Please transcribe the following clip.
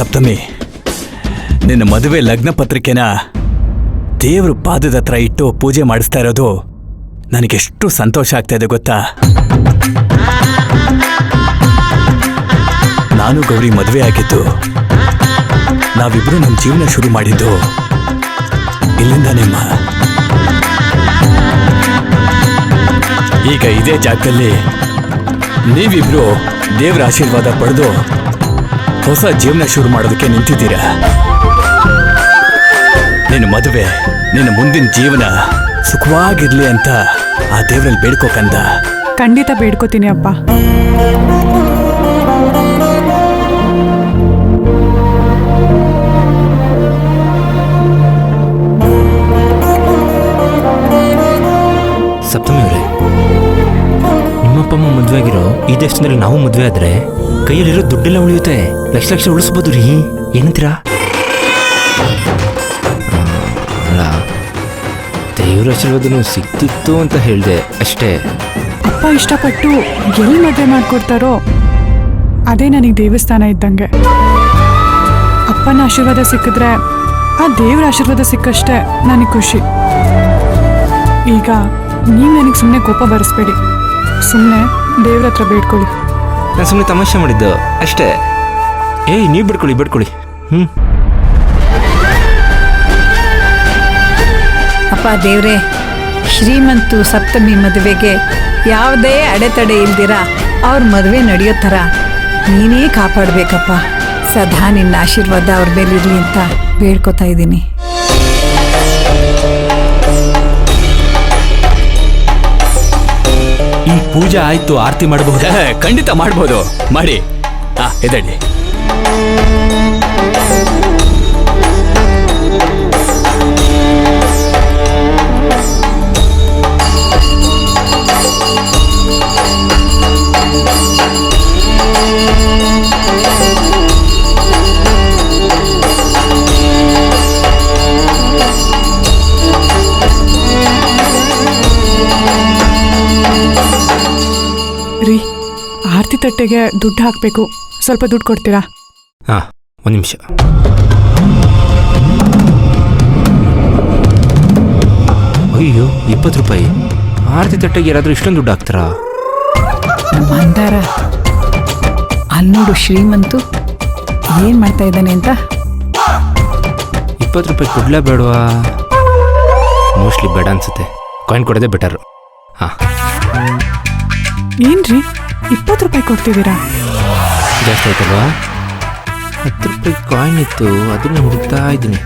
ಸಪ್ತಮಿ, ನಿನ್ನ ಮದುವೆ ಲಗ್ನ ಪತ್ರಿಕೆನ ದೇವ್ರ ಪಾದದ ಹತ್ರ ಇಟ್ಟು ಪೂಜೆ ಮಾಡಿಸ್ತಾ ಇರೋದು ನನಗೆಷ್ಟು ಸಂತೋಷ ಆಗ್ತಾ ಇದೆ ಗೊತ್ತಾ? ನಾನು ಗೌರಿ ಮದುವೆ ಆಗಿದ್ದು, ನಾವಿಬ್ರು ನಮ್ಮ ಜೀವನ ಶುರು ಮಾಡಿದ್ದು ಇಲ್ಲಿಂದಾನೇಮ್ಮ. ಈಗ ಇದೇ ಜಾಗದಲ್ಲಿ ನೀವಿಬ್ರು ದೇವರ ಆಶೀರ್ವಾದ ಪಡೆದು ಹೊಸ ಜೀವನ ಶುರು ಮಾಡೋದಕ್ಕೆ ನಿಂತಿದ್ದೀರಾ. ನಿನ್ನ ಮದುವೆ, ನಿನ್ನ ಮುಂದಿನ ಜೀವನ ಸುಖವಾಗಿರ್ಲಿ ಅಂತ ಆ ದೇವರಲ್ಲಿ ಬೇಡ್ಕೋಕಂದ. ಖಂಡಿತ ಬೇಡ್ಕೋತೀನಿ ಅಪ್ಪ. ಸಪ್ತಮಿ ಅವರೇ, ನಿಮ್ಮಪ್ಪ ಅಮ್ಮ ಮದುವೆ ಆಗಿರೋ ಈ ದೇಶದಲ್ಲಿ ನಾವು ಮದುವೆ ಆದ್ರೆ ಕೈಯಲ್ಲಿರೋ ದುಡ್ಡೆಲ್ಲ ಉಳಿಯುತ್ತೆ. ಲಕ್ಷ ಲಕ್ಷ ಉಳಿಸ್ಬೋದು ರೀ, ಏನಂತೀರಾ? ಅಲ್ಲ, ದೇವ್ರ ಆಶೀರ್ವಾದನೂ ಸಿಕ್ತಿತ್ತು ಅಂತ ಹೇಳಿದೆ ಅಷ್ಟೇ. ಅಪ್ಪ ಇಷ್ಟಪಟ್ಟು ಎಲ್ಲಿ ಮದುವೆ ಮಾಡ್ಕೊಡ್ತಾರೋ ಅದೇ ನನಗೆ ದೇವಸ್ಥಾನ ಇದ್ದಂಗೆ. ಅಪ್ಪನ ಆಶೀರ್ವಾದ ಸಿಕ್ಕಿದ್ರೆ ಆ ದೇವ್ರ ಆಶೀರ್ವಾದ ಸಿಕ್ಕಷ್ಟೇ ನನಗೆ ಖುಷಿ. ಈಗ ನೀವು ನನಗೆ ಸುಮ್ಮನೆ ಕೋಪ ಬರೆಸ್ಬೇಡಿ, ಸುಮ್ಮನೆ ದೇವ್ರ ಹತ್ರ ಬೇಡ್ಕೊಳ್ಳಿ. ನಾನು ಸುಮ್ಮನೆ ತಮಾಷೆ ಮಾಡಿದ್ದು ಅಷ್ಟೇ. ಏಯ್, ನೀವು ಬಿಡ್ಕೊಳ್ಳಿ. ಅಪ್ಪ ದೇವ್ರೆ, ಶ್ರೀಮಂತು ಸಪ್ತಮಿ ಮದುವೆಗೆ ಯಾವುದೇ ಅಡೆತಡೆ ಇಲ್ದಿರ ಅವ್ರ ಮದುವೆ ನಡೆಯೋ ಥರ ನೀನೇ ಕಾಪಾಡಬೇಕಪ್ಪ. ಸದಾ ನಿನ್ನ ಆಶೀರ್ವಾದ ಅವ್ರ ಮೇಲಿರಲಿ ಅಂತ ಬೇಡ್ಕೊತಾ ಇದ್ದೀನಿ. ಈ ಪೂಜೆ ಆಯ್ತು, ಆರತಿ ಮಾಡಬಹುದು? ಖಂಡಿತ ಮಾಡ್ಬೋದು, ಮಾಡಿ. ಎದಡಿ. ರೀ, ಆರತಿ ತಟ್ಟೆಗೆ ದುಡ್ಡು ಹಾಕಬೇಕು, ಸ್ವಲ್ಪ ದುಡ್ಡು ಕೊಡ್ತೀರಾ? ಹಾಂ, ಒಂದು ನಿಮಿಷ. ಅಯ್ಯೋ, 20 ರೂಪಾಯಿ. ಆರತಿ ತಟ್ಟೆಗೆ ಯಾರಾದರೂ ಇಷ್ಟೊಂದು ದುಡ್ಡು ಹಾಕ್ತಾರಾ? ಮಂದಾರ, ಅಲ್ಲಿ ನೋಡು ಶ್ರೀಮಂತು ಏನು ಮಾಡ್ತಾ ಇದ್ದಾನೆ ಅಂತ. 20 ರೂಪಾಯಿ ಕೊಡ್ಲೇ ಬೇಡವಾ? ಮೋಸ್ಟ್ಲಿ ಬೇಡ ಅನ್ಸುತ್ತೆ. ಕಾಯಿನ್ ಕೊಡೋದೇ ಬೆಟರ್. ಹಾಂ. ಏನ್ರಿ 20 ರೂಪಾಯಿ ಕೊಡ್ತಿದ್ದೀರಾ? ಜಾಸ್ತಿ ಆಯ್ತಲ್ವಾ? 10 ರೂಪಾಯಿ ಕಾಯಿನ್ ಇತ್ತು, ಅದನ್ನ ಹುಡುಕ್ತಾ ಇದ್ದೀನಿ.